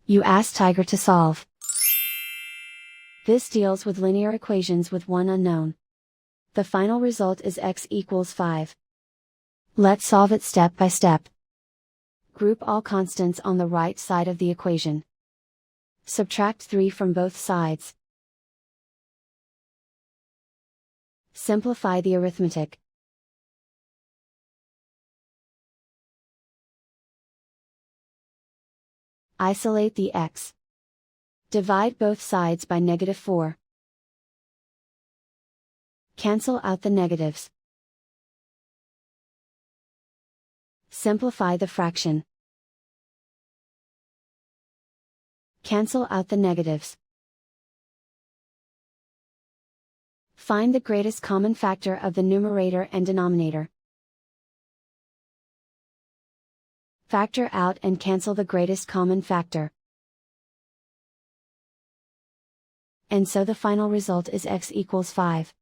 You ask Tiger to solve. This deals with linear equations with one unknown. The final result is x equals 5. Let's solve it step by step. Group all constants on the right side of the equation. Subtract 3 from both sides. Simplify the arithmetic. Isolate the x. Divide both sides by -4. Cancel out the negatives. Simplify the fraction. Cancel out the negatives. Find the greatest common factor of the numerator and denominator. Factor out and cancel the greatest common factor. And so the final result is x equals 5.